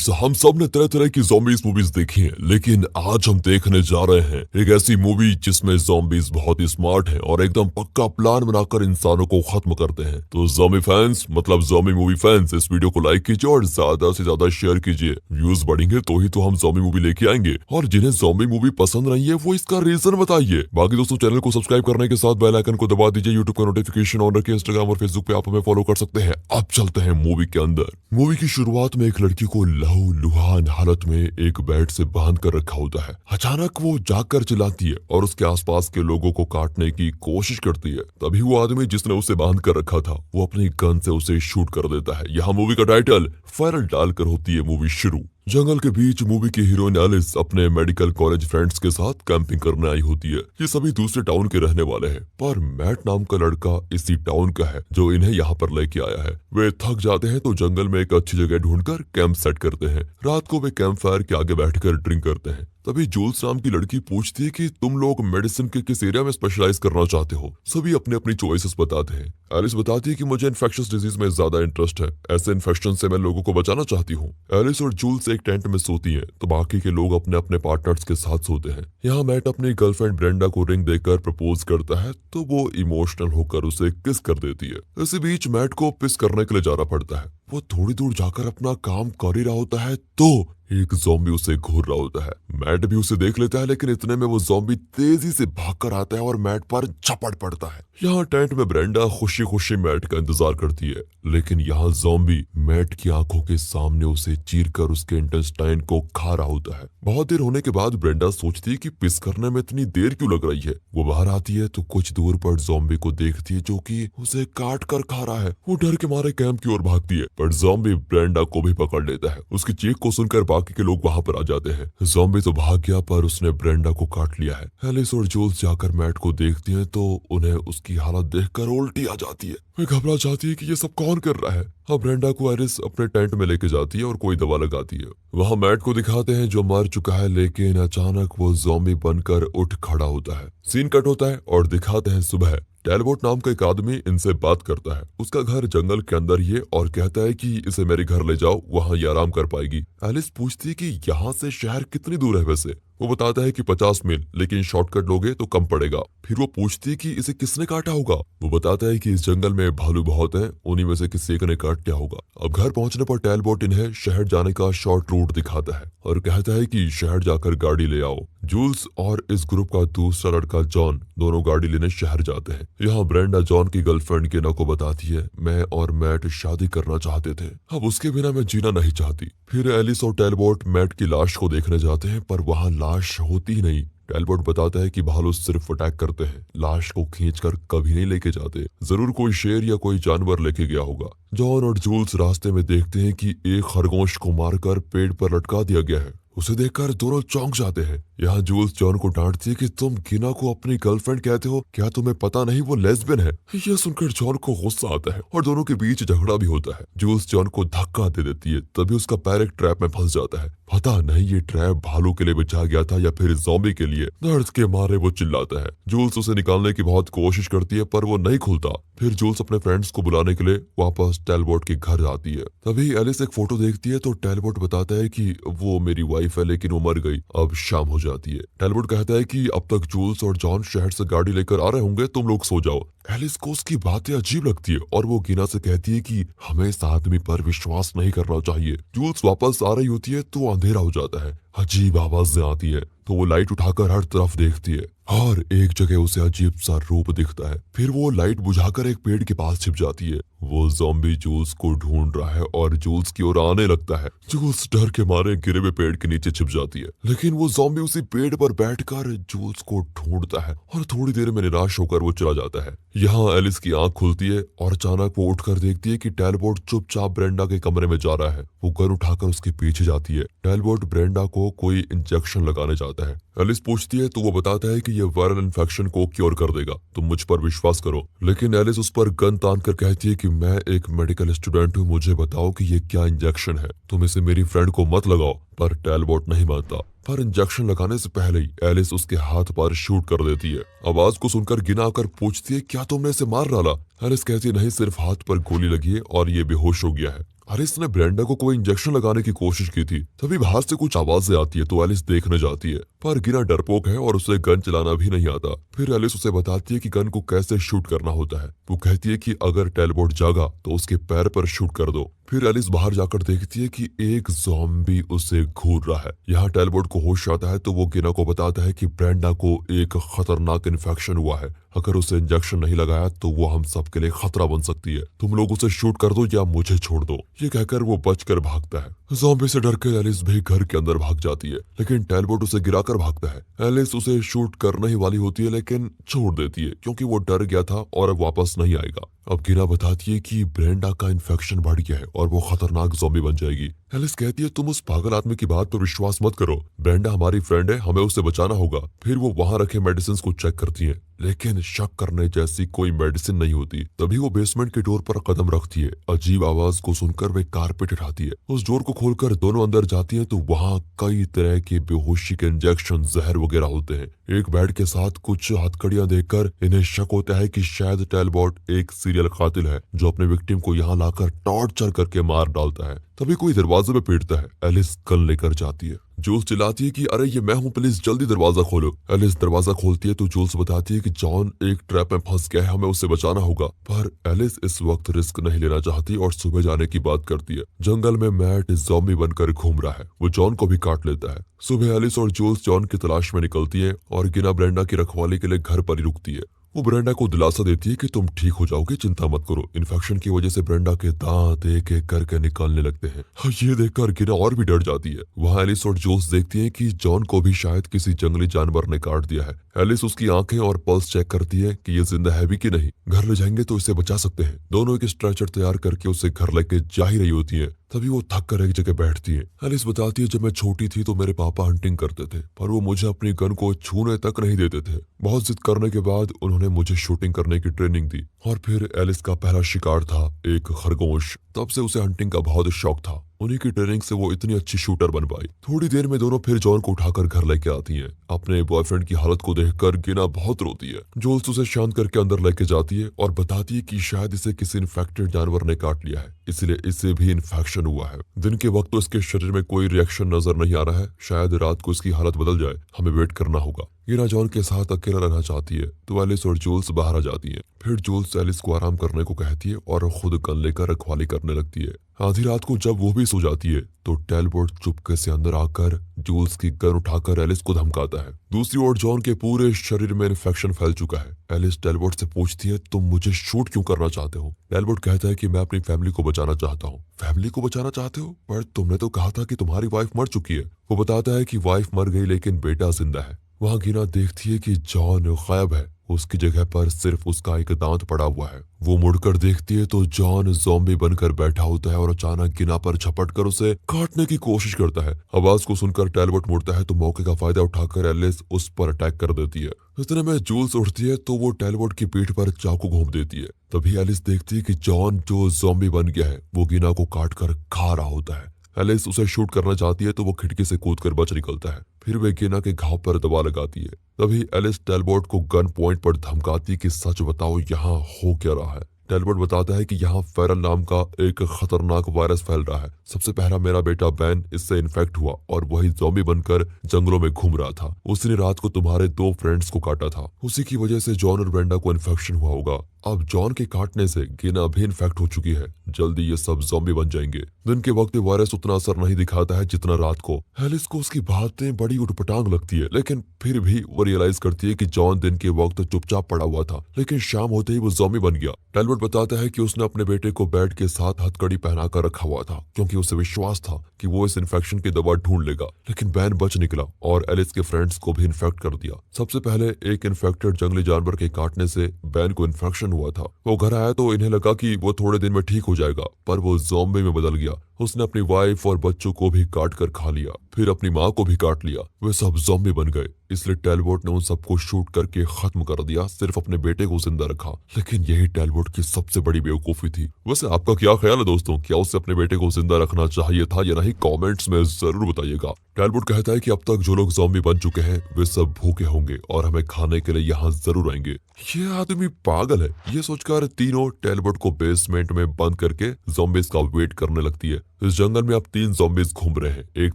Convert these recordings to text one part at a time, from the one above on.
Friends, हम सब ने तरह तरह की ज़ॉम्बीज़ मूवीज देखी हैं, लेकिन आज हम देखने जा रहे हैं एक ऐसी मूवी जिसमें ज़ॉम्बीज़ बहुत ही स्मार्ट हैं और एकदम पक्का प्लान बनाकर इंसानों को खत्म करते हैं। तो ज़ॉम्बी फैंस मतलब ज़ॉम्बी मूवी फैंस इस वीडियो को लाइक कीजिए और ज्यादा से ज्यादा शेयर कीजिए। व्यूज बढ़ेंगे तो ही तो हम ज़ॉम्बी मूवी लेके आएंगे, और जिन्हें ज़ॉम्बी मूवी पसंद नहीं है वो इसका रीजन बताइए। बाकी दोस्तों, चैनल को सब्सक्राइब करने के साथ बेल आइकन को दबा दीजिए। यूट्यूब का नोटिफिकेशन ऑन रखिए। इंस्टाग्राम और फेसबुक पे आप हमें फॉलो कर सकते हैं। अब चलते हैं मूवी के अंदर। मूवी की शुरुआत में एक लड़की को लहूलुहान हालत में एक बेड से बांध कर रखा होता है। अचानक वो जागकर चिल्लाती है और उसके आसपास के लोगों को काटने की कोशिश करती है। तभी वो आदमी जिसने उसे बांध कर रखा था वो अपनी गन से उसे शूट कर देता है। यहाँ मूवी का टाइटल फाइनल डालकर होती है मूवी शुरू। जंगल के बीच मूवी की हीरोइन एलिस अपने मेडिकल कॉलेज फ्रेंड्स के साथ कैंपिंग करने आई होती है। ये सभी दूसरे टाउन के रहने वाले हैं, पर मैट नाम का लड़का इसी टाउन का है जो इन्हें यहाँ पर लेके आया है। वे थक जाते हैं तो जंगल में एक अच्छी जगह ढूंढकर कैंप सेट करते हैं। रात को वे कैंप फायर के आगे बैठकर ड्रिंक करते हैं। तभी जूल्स नाम की लड़की पूछती है कि तुम लोग मेडिसिन के किस एरिया में स्पेशलाइज करना चाहते हो। सभी अपने अपनी चॉइसेस बताते हैं। एलिस बताती है कि मुझे इन्फेक्शियस डिजीज में ज्यादा इंटरेस्ट है, ऐसे इन्फेक्शन से मैं लोगों को बचाना चाहती हूँ। एलिस और जूल्स एक टेंट में सोती हैं, तो बाकी के लोग अपने अपने पार्टनर्स के साथ सोते हैं। यहाँ मैट अपनी गर्लफ्रेंड ब्रेंडा को रिंग देकर प्रपोज करता है, तो वो इमोशनल होकर उसे किस कर देती है। इसी बीच मैट को पिस करने के लिए जाना पड़ता है। वो थोड़ी दूर जाकर अपना काम कर ही रहा होता है तो एक ज़ॉम्बी उसे घूर रहा होता है। मैट भी उसे देख लेता है, लेकिन इतने में वो ज़ॉम्बी तेजी से भागकर आता है और मैट पर झपट पड़ता है। यहाँ टेंट में ब्रेंडा खुशी खुशी मैट का इंतजार करती है, लेकिन यहाँ ज़ॉम्बी मैट की आंखों के सामने उसे चीरकर उसके इंटेस्टाइन को खा रहा होता है। बहुत देर होने के बाद ब्रेंडा सोचती है कि पिस करने में इतनी देर क्यों लग रही है। वो बाहर आती है तो कुछ दूर पर ज़ॉम्बी को देखती है जो कि उसे काट कर खा रहा है। वो डर के मारे कैंप की ओर भागती है, पर ज़ॉम्बी ब्रेंडा को भी पकड़ लेता है। उसकी चीख को सुनकर बाकी के लोग वहां पर आ जाते हैं। ज़ॉम्बी तो भाग गया, पर उसने ब्रेंडा को काट लिया है। एलिस और जूल्स जाकर मैट को देखती हैं तो उन्हें उसकी हालत देखकर उल्टी आ जाती है। वे घबरा जाती है कि ये सब कौन कर रहा है। अब ब्रेंडा को एलिस अपने टेंट में लेके जाती है और कोई दवा लगाती है। वहां मैट को दिखाते हैं जो मर चुका है, लेकिन अचानक वो ज़ॉम्बी बनकर उठ खड़ा होता है। सीन कट होता है और दिखाते हैं सुबह। टैलबॉट नाम का एक आदमी इनसे बात करता है। उसका घर जंगल के अंदर ही है और कहता है कि इसे मेरे घर ले जाओ, वहाँ ये आराम कर पाएगी। एलिस पूछती है कि यहाँ से शहर कितनी दूर है वैसे। वो बताता है कि 50 मील, लेकिन शॉर्टकट लोगे तो कम पड़ेगा। फिर वो पूछती है कि इसे किसने काटा होगा। वो बताता है कि इस जंगल में भालू बहुत है, उन्हीं में से किसी एक ने काट दिया होगा। अब घर पहुंचने पर टैलबॉट इन्हें शहर जाने का शॉर्ट रूट दिखाता है और कहता है कि शहर जाकर गाड़ी ले आओ। जूल्स और इस ग्रुप का दूसरा लड़का जॉन दोनों गाड़ी लेने शहर जाते हैं। यहाँ ब्रेंडा जॉन की गर्लफ्रेंड केना को बताती है, मैं और मैट शादी करना चाहते थे, अब उसके बिना मैं जीना नहीं चाहती। फिर एलिस और टैलबॉट मैट की लाश को देखने जाते हैं, पर वहाँ लाश होती ही नहीं। टैलबॉट बताता है कि भालू सिर्फ अटैक करते हैं, लाश को खींचकर कभी नहीं लेके जाते। जरूर कोई शेर या कोई जानवर लेके गया होगा। जॉन और जूल्स रास्ते में देखते हैं कि एक खरगोश को मारकर पेड़ पर लटका दिया गया है। उसे देखकर दोनों चौंक जाते हैं। यहाँ जूल्स जॉन को डांटती है कि तुम गिना को अपनी गर्लफ्रेंड कहते हो, क्या तुम्हें पता नहीं वो लेस्बियन है। यह सुनकर जॉन को गुस्सा आता है और दोनों के बीच झगड़ा भी होता है। जूल्स जॉन को धक्का दे देती है, तभी उसका पैर एक ट्रैप में फंस जाता है। पता नहीं ये ट्रैप भालू के लिए बिछा गया था या फिर ज़ॉम्बी के लिए। दर्द के मारे वो चिल्लाता है। जूल्स उसे निकालने की बहुत कोशिश करती है, पर वो नहीं खुलता। फिर जूल्स अपने फ्रेंड्स को बुलाने के लिए वापस टैलबॉट के घर आती है। तभी एलिस एक फोटो देखती है तो टैलबॉट बताता है कि वो मेरी वाइफ है, लेकिन वो मर गई। अब शाम हो जाती है। टैलबॉट कहता है कि अब तक जूल्स और जॉन शहर से गाड़ी लेकर आ रहे होंगे, तुम लोग सो जाओ। एलिस को उसकी बातें अजीब लगती है और वो गिना से कहती है कि हमें इस आदमी पर विश्वास नहीं करना चाहिए। जूल्स वापस आ रही होती है तो अंधेरा हो जाता है। अजीब आवाजें आती है तो वो लाइट उठाकर हर तरफ देखती है और एक जगह उसे अजीब सा रूप दिखता है। फिर वो लाइट बुझाकर एक पेड़ के पास छिप जाती है। वो ज़ॉम्बी जूल्स को ढूंढ रहा है और जूल्स की ओर आने लगता है। जूल्स डर के मारे गिरे हुए पेड़ के नीचे छिप जाती है, लेकिन वो ज़ॉम्बी उसी पेड़ पर बैठकर जूल्स को ढूंढता है और थोड़ी देर में निराश होकर वो चला जाता है। यहाँ एलिस की आंख खुलती है और अचानक वो उठकर देखती है कि टैलबॉट चुपचाप ब्रेंडा के कमरे में जा रहा है। वो गन उठाकर उसके पीछे जाती है। टैलबॉट ब्रेंडा को कोई इंजेक्शन लगाने जाता है। एलिस पूछती है तो वो बताता है कि ये वायरल इन्फेक्शन को क्योर कर देगा, तुम मुझ पर विश्वास करो। लेकिन एलिस उस पर गन तान कर कहती है कि मैं एक मेडिकल स्टूडेंट हूँ, मुझे बताओ कि ये क्या इंजेक्शन है, तुम इसे मेरी फ्रेंड को मत लगाओ। पर टैलबॉट नहीं मानता, पर इंजेक्शन लगाने से पहले ही एलिस उसके हाथ पर शूट कर देती है। आवाज को सुनकर गिना आकर पूछती है क्या तुमने इसे मार डाला। एलिस कहती नहीं, सिर्फ हाथ पर गोली लगी है और ये बेहोश हो गया है। एलिस ने ब्रेंडा को कोई इंजेक्शन लगाने की कोशिश की थी। तभी बाहर से कुछ आवाजें आती है तो एलिस देखने जाती है, पर गिना डरपोक है और उसे गन चलाना भी नहीं आता। फिर एलिस उसे बताती है कि गन को कैसे शूट करना होता है। वो कहती है कि अगर टेलबोट जागा तो उसके पैर पर शूट कर दो। फिर एलिस बाहर जाकर देखती है कि एक ज़ॉम्बी उसे घूर रहा है। यहाँ टेलबोट को होश आता है तो वो गिना को बताता है कि ब्रेंडा को एक खतरनाक इन्फेक्शन हुआ है। अगर उसे इंजेक्शन नहीं लगाया तो वो हम सब के लिए खतरा बन सकती है। तुम लोग उसे शूट कर दो या मुझे छोड़ दो। ये कहकर वो बचकर भागता है। ज़ॉम्बी से डर के एलिस भी घर के अंदर भाग जाती है, लेकिन टेलबोट उसे गिराकर भागता है। एलिस उसे शूट करने ही वाली होती है लेकिन छोड़ देती है क्योंकि वो डर गया था और अब वापस नहीं आएगा। अब गिना बताती है कि ब्रेंडा का इन्फेक्शन बढ़ गया है और वो खतरनाक ज़ॉम्बी बन जाएगी। एलिस कहती है तुम उस पागल आदमी की बात पर विश्वास मत करो। ब्रेंडा हमारी फ्रेंड है, हमें उसे बचाना होगा। फिर वो वहां रखे मेडिसिन को चेक करती है, लेकिन शक करने जैसी कोई मेडिसिन नहीं होती। तभी वो बेसमेंट के डोर पर कदम रखती है। अजीब आवाज को सुनकर वे कारपेट उठाती है। उस डोर को खोलकर दोनों अंदर जाती है तो वहाँ कई तरह के बेहोशी के इंजेक्शन, जहर वगैरह होते हैं। एक बेड के साथ कुछ हथकड़ियां देखकर इन्हें शक होता है कि शायद टेलबॉट एक सीरियल कातिल है जो अपने विक्टिम को यहाँ लाकर टॉर्चर करके मार डालता है। तभी कोई दरवाजे पे पीटता है। एलिस गन लेकर जाती है। जूल्स चिल्लाती है कि अरे ये मैं हूँ, प्लीज जल्दी दरवाजा खोलो। एलिस दरवाजा खोलती है तो जूल्स बताती है कि जॉन एक ट्रैप में फंस गया है, हमें उसे बचाना होगा। पर एलिस इस वक्त रिस्क नहीं लेना चाहती और सुबह जाने की बात करती है। जंगल में मैट ज़ॉम्बी बनकर घूम रहा है, वो जॉन को भी काट लेता है। सुबह एलिस और जूल्स जॉन की तलाश में निकलती है और गिना ब्रेंडा की रखवाली के लिए घर पर ही रुकती है। वो ब्रेंडा को दिलासा देती है कि तुम ठीक हो जाओगे, चिंता मत करो। इन्फेक्शन की वजह से ब्रेंडा के दांत एक एक करके निकलने लगते हैं। ये देखकर गिना और भी डर जाती है। वहाँ एलिस और जूल्स देखती हैं कि जॉन को भी शायद किसी जंगली जानवर ने काट दिया है। एलिस उसकी आंखें और पल्स चेक करती है कि ये जिंदा है भी कि नहीं। घर ले जाएंगे तो इसे बचा सकते हैं। दोनों एक स्ट्रेचर तैयार करके उसे घर लेके जा ही रही होती है। तभी वो थक कर एक जगह बैठती है। एलिस बताती है जब मैं छोटी थी तो मेरे पापा हंटिंग करते थे, पर वो मुझे अपनी गन को छूने तक नहीं देते थे। बहुत जिद करने के बाद उन्होंने मुझे शूटिंग करने की ट्रेनिंग दी और फिर एलिस का पहला शिकार था एक खरगोश। तब से उसे हंटिंग का बहुत शौक था। उन्हीं की ट्रेनिंग से वो इतनी अच्छी शूटर बन पाई। थोड़ी देर में दोनों फिर जॉन को उठाकर घर लेके आती हैं। अपने बॉयफ्रेंड की हालत को देखकर गिना बहुत रोती है। जूल्स उसे शांत करके अंदर लेके जाती है और बताती है कि शायद इसे किसी इन्फेक्टेड जानवर ने काट लिया है, इसलिए इसे भी इन्फेक्शन हुआ है। दिन के वक्त तो इसके शरीर में कोई रिएक्शन नजर नहीं आ रहा है, शायद रात को इसकी हालत बदल जाए, हमें वेट करना होगा। गिना जॉन के साथ अकेला रहना चाहती है तो एलिस और जूल्स बाहर आ जाती है। फिर जूल्स एलिस को आराम करने को कहती है और खुद गन लेकर रखवाली करने लगती है। आधी रात को जब वो भी सो जाती है तो टेलबोट चुपके से अंदर आकर जूल्स की गन उठाकर एलिस को धमकाता है। दूसरी ओर जॉन के पूरे शरीर में इन्फेक्शन फैल चुका है। एलिस टेलबोट से पूछती है तुम मुझे शूट क्यों करना चाहते हो? टेलबोट कहता है कि मैं अपनी फैमिली को बचाना चाहता हूँ। फैमिली को बचाना चाहते हो? पर तुमने तो कहा था कि तुम्हारी वाइफ मर चुकी है। वो बताता है कि वाइफ मर गई लेकिन बेटा जिंदा है। वहाँ गिना देखती है कि जॉन गायब है, उसकी जगह पर सिर्फ उसका एक दांत पड़ा हुआ है। वो मुड़कर देखती है तो जॉन ज़ॉम्बी बनकर बैठा होता है और अचानक गिना पर झपट कर उसे काटने की कोशिश करता है। आवाज को सुनकर टेलबोट मुड़ता है तो मौके का फायदा उठाकर एलिस उस पर अटैक कर देती है। इतने में जूल्स उठती है तो वो टेलबोट की पीठ पर चाकू घोंप देती है। तभी एलिस देखती है कि जॉन जो ज़ॉम्बी बन गया है वो गिना को काट कर खा रहा होता है। एलिस उसे शूट करना चाहती है तो वो खिड़की से कूदकर बच निकलता है। फिर वे गिना के घाव पर दबा लगाती है। तभी एलिस टेलबोट को गन पॉइंट पर धमकाती कि सच बताओ यहाँ हो क्या रहा है। टेलबोट बताता है कि यहाँ फेरल नाम का एक खतरनाक वायरस फैल रहा है। सबसे पहला मेरा बेटा बैन इससे इन्फेक्ट हुआ और वही ज़ॉम्बी बनकर जंगलों में घूम रहा था। उसने रात को तुम्हारे 2 फ्रेंड्स को काटा था, उसी की वजह से जॉन और ब्रेंडा को इन्फेक्शन हुआ होगा। अब जॉन के काटने से गिना भी इन्फेक्ट हो चुकी है। जल्दी ये सब ज़ॉम्बी बन जाएंगे। दिन के वक्त वायरस उतना असर नहीं दिखाता है जितना रात को। एलिस को उसकी बातें बड़ी उटपटांग लगती है, लेकिन फिर भी वो रियलाइज करती है कि जॉन दिन के वक्त चुपचाप पड़ा हुआ था, लेकिन शाम होते ही वो ज़ॉम्बी बन गया। टेलबोट बताता है कि उसने अपने बेटे को बेड के साथ हथकड़ी पहना कर रखा हुआ था क्योंकि उसे विश्वास था कि वो इस इन्फेक्शन की दवा ढूंढ लेगा, लेकिन बैन बच निकला और एलिस के फ्रेंड्स को भी इन्फेक्ट कर दिया। सबसे पहले एक इन्फेक्टेड जंगली जानवर के काटने से बैन को इन्फेक्शन हुआ था। वो घर आया तो इन्हें लगा कि वो थोड़े दिन में ठीक हो जाएगा, पर वो ज़ॉम्बी में बदल गया। उसने अपनी वाइफ और बच्चों को भी काट कर खा लिया, फिर अपनी माँ को भी काट लिया। वे सब ज़ॉम्बी बन गए, इसलिए टेलबोट ने उन सबको शूट करके खत्म कर दिया, सिर्फ अपने बेटे को जिंदा रखा। लेकिन यही टेलबोट की सबसे बड़ी बेवकूफी थी। वैसे आपका क्या ख्याल है दोस्तों, क्या उसे अपने बेटे को जिंदा रखना चाहिए था या नहीं? कमेंट्स में जरूर बताइएगा। टैलबॉट कहता है कि अब तक जो लोग ज़ॉम्बी बन चुके हैं वे सब भूखे होंगे और हमें खाने के लिए यहाँ जरूर आएंगे। ये आदमी पागल है, ये सोचकर तीनों टैलबॉट को बेसमेंट में बंद करके ज़ॉम्बीज का वेट करने लगती है। इस जंगल में अब 3 ज़ॉम्बीज घूम रहे हैं। एक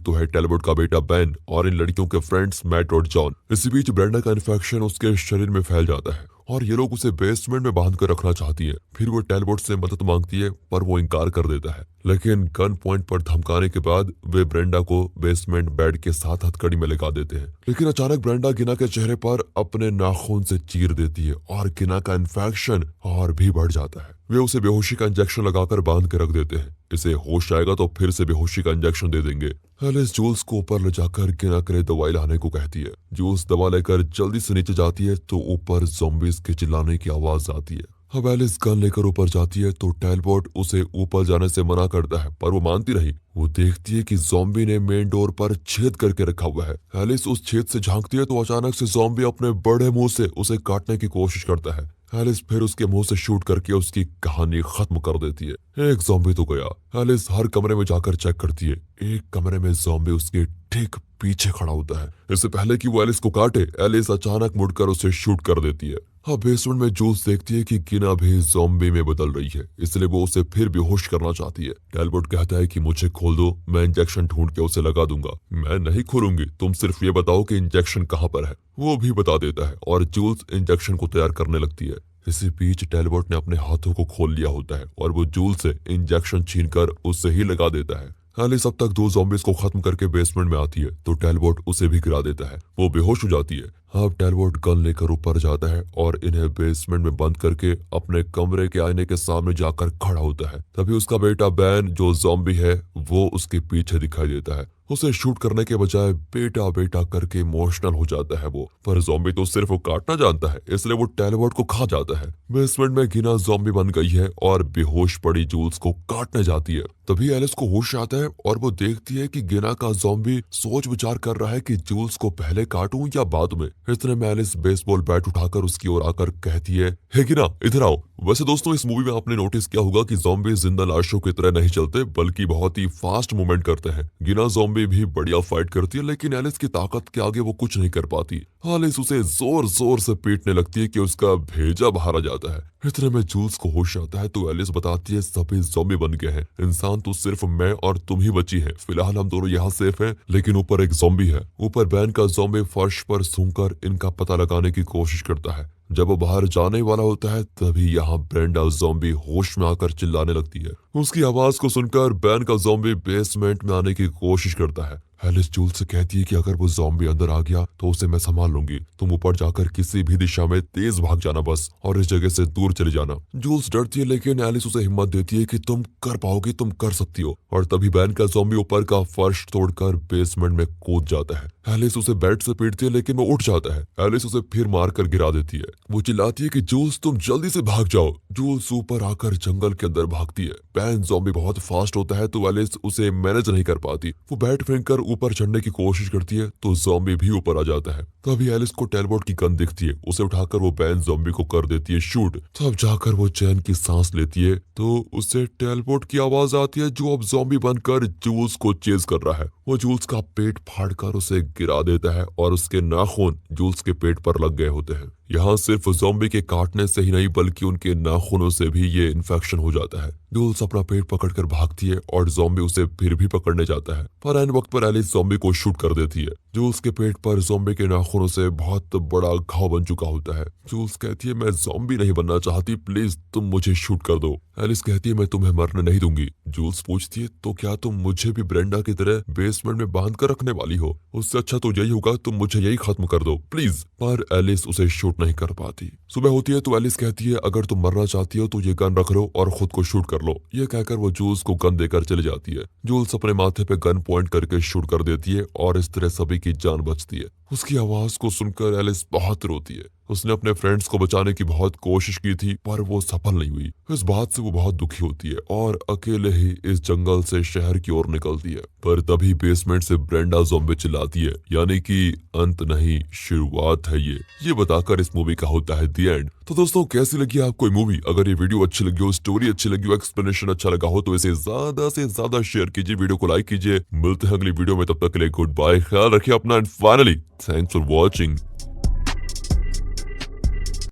तो है टैलबॉट का बेटा बेन और इन लड़कियों के फ्रेंड्स मैट और जॉन। इसी बीच ब्रेंडा का इन्फेक्शन उसके शरीर में फैल जाता है और ये लोग उसे बेसमेंट में बांध कर रखना चाहती है। फिर वो टैलबॉट से मदद मांगती है पर वो इनकार कर देता है, लेकिन गन पॉइंट पर धमकाने के बाद वे ब्रेंडा को बेसमेंट बेड के साथ हथकड़ी में लगा देते हैं। लेकिन अचानक ब्रेंडा गिना के चेहरे पर अपने नाखून से चीर देती है और गिना का इन्फेक्शन और भी बढ़ जाता है। वे उसे बेहोशी का इंजेक्शन लगाकर बांध के रख देते हैं। इसे होश आएगा तो फिर से बेहोशी का इंजेक्शन दे देंगे। एलिस जूल्स को ऊपर ले जाकर गिना के लिए दवाई लाने को कहती है। जूल्स दवा लेकर जल्दी से नीचे जाती है तो ऊपर ज़ॉम्बीज के चिल्लाने की आवाज आती है। अब एलिस गन लेकर ऊपर जाती है तो टैलबॉट उसे ऊपर जाने से मना करता है पर वो मानती नहीं। वो देखती है कि ज़ॉम्बी ने मेन डोर पर छेद करके रखा हुआ है। एलिस उस छेद से झांकती है तो अचानक से ज़ॉम्बी अपने बड़े मुंह से उसे काटने की कोशिश करता है। एलिस फिर उसके मुंह से शूट करके उसकी कहानी खत्म कर देती है। एक ज़ॉम्बी तो गया। एलिस हर कमरे में जाकर चेक करती है। एक कमरे में ज़ॉम्बी उसके ठीक पीछे खड़ा होता है। इससे पहले कि वो एलिस को काटे, एलिस अचानक मुड़कर उसे शूट कर देती है। अब बेसमेंट में जूल्स देखती है कि गिना भी ज़ॉम्बी में बदल रही है, इसलिए वो उसे फिर बेहोश करना चाहती है। टैलबॉट कहता है कि मुझे खोल दो, मैं इंजेक्शन ढूंढ के उसे लगा दूंगा। मैं नहीं खोलूंगी, तुम सिर्फ ये बताओ कि इंजेक्शन कहाँ पर है। वो भी बता देता है और जूल्स इंजेक्शन को तैयार करने लगती है। इसी बीच टैलबॉट ने अपने हाथों को खोल लिया होता है और वो जूल्स से इंजेक्शन छीनकर उसे ही लगा देता है। एलिस अब तक 2 ज़ॉम्बीज को खत्म करके बेसमेंट में आती है तो टैलबॉट उसे भी गिरा देता है। वो बेहोश हो जाती है। अब टैलबॉट गन लेकर ऊपर जाता है और इन्हें बेसमेंट में बंद करके अपने कमरे के आईने के सामने जाकर खड़ा होता है। तभी उसका बेटा बैन जो ज़ॉम्बी है वो उसके पीछे दिखाई देता है। उसे शूट करने के बजाय बेटा बेटा करके इमोशनल हो जाता है वो, पर ज़ॉम्बी तो सिर्फ वो काटना जानता है, इसलिए वो टैलबॉट को खा जाता है। बेसमेंट में गिना ज़ॉम्बी बन गई है और बेहोश पड़ी जूल्स को काटने जाती है। तभी एलिस को होश आता है और वो देखती है कि गिना का ज़ॉम्बी सोच विचार कर रहा है कि जूल्स को पहले काटूं या बाद में। इतने में एलिस बेसबॉल बैट उठाकर उसकी ओर आकर कहती है, हे गिना इधर आओ। वैसे दोस्तों, इस मूवी में आपने नोटिस किया होगा कि ज़ॉम्बी जिंदा लाशों की तरह नहीं चलते बल्कि बहुत ही फास्ट मूवमेंट करते हैं। गिना ज़ॉम्बी भी बढ़िया फाइट करती है लेकिन एलिस की ताकत के आगे वो कुछ नहीं कर पाती। एलिस उसे जोर जोर से पीटने लगती है कि उसका भेजा बाहर आ जाता है। इतने में जूल्स को होश आता है तो एलिस बताती है सभी ज़ॉम्बी बन गए हैं, इंसान तो सिर्फ मैं और तुम ही बची है। फिलहाल हम दोनों यहाँ सेफ हैं, लेकिन ऊपर एक ज़ॉम्बी है। ऊपर बैन का ज़ॉम्बी फर्श पर सूंघकर इनका पता लगाने की कोशिश करता है। जब वो बाहर जाने वाला होता है तभी यहाँ ब्रेंडा ज़ॉम्बी होश में आकर चिल्लाने लगती है। उसकी आवाज को सुनकर बैन का ज़ॉम्बी बेसमेंट में आने की कोशिश करता है। एलिस जूल्स से कहती है कि अगर वो ज़ॉम्बी अंदर आ गया तो उसे मैं संभाल लूंगी, तुम ऊपर जाकर किसी भी दिशा में तेज भाग जाना बस, और इस जगह से दूर चले जाना। जूल्स डरती है लेकिन एलिस उसे हिम्मत देती है कि तुम कर पाओगी, तुम कर सकती हो। और तभी बैन का ज़ॉम्बी ऊपर का फर्श तोड़कर बेसमेंट में कूद जाता है। एलिस उसे बेड से पीटती है लेकिन वो उठ जाता है। एलिस उसे फिर मारकर गिरा देती है। वो चिल्लाती है कि जूल्स तुम जल्दी से भाग जाओ। जूल्स ऊपर आकर जंगल के अंदर भागती है। बैन ज़ॉम्बी बहुत फास्ट होता है तो एलिस उसे मैनेज नहीं कर पाती। वो बैट फेंक ऊपर चढ़ने की कोशिश करती है तो ज़ॉम्बी भी ऊपर आ जाता है। तभी एलिस को टैलबॉट की गन दिखती है। उसे उठाकर वो बैन ज़ॉम्बी को कर देती है शूट। तब जाकर वो चैन की सांस लेती है तो उसे टैलबॉट की आवाज आती है जो अब ज़ॉम्बी बनकर जूल्स को चेज कर रहा है। वो जूल्स का पेट फाड़कर उसे गिरा देता है और उसके नाखून जूल्स के पेट पर लग गए होते हैं। यहाँ सिर्फ ज़ॉम्बी के काटने से ही नहीं बल्कि उनके नाखूनों से भी ये इन्फेक्शन हो जाता है। जूल्स अपना पेट पकड़कर भागती है और ज़ॉम्बी उसे फिर भी पकड़ने जाता है, पर ऐन वक्त पर एलिस ज़ॉम्बी को शूट कर देती है। जूल्स के पेट पर ज़ॉम्बी के नाखूनों से बहुत बड़ा घाव बन चुका होता है। जूल्स कहती है मैं ज़ॉम्बी नहीं बनना चाहती, प्लीज तुम मुझे शूट कर दो। एलिस कहती है मैं तुम्हें मरने नहीं दूंगी। जूल्स पूछती है तो क्या तुम मुझे भी ब्रेंडा की तरह बेसमेंट में बांध कर रखने वाली हो? उससे अच्छा तो यही होगा तुम मुझे यही खत्म कर दो प्लीज। पर एलिस उसे शूट नहीं कर पाती। सुबह होती है तो एलिस कहती है अगर तुम मरना चाहती हो तो ये गन रख लो और खुद को शूट कर लो। ये कहकर वो जूल्स को गन देकर चली जाती है। जूल्स अपने माथे पे गन पॉइंट करके शूट कर देती है और इस तरह सभी की जान बचती है। उसकी आवाज को सुनकर एलिस बहुत रोती है। उसने अपने फ्रेंड्स को बचाने की बहुत कोशिश की थी पर वो सफल नहीं हुई। इस बात से वो बहुत दुखी होती है और अकेले ही इस जंगल से शहर की ओर निकलती है। पर तभी बेसमेंट से ब्रेंडा ज़ॉम्बी चिल्लाती है, यानी कि अंत नहीं शुरुआत है ये बताकर इस मूवी का होता है दी एंड। तो दोस्तों कैसी लगी आपको ये मूवी? अगर ये वीडियो अच्छी लगी हो, स्टोरी अच्छी लगी हो, एक्सप्लेनेशन अच्छा लगा हो तो इसे ज्यादा से ज्यादा शेयर कीजिए, वीडियो को लाइक कीजिए। मिलते हैं अगली वीडियो में, तब तक के लिए गुड बाय, ख्याल रखिए अपना and finally thanks for watching.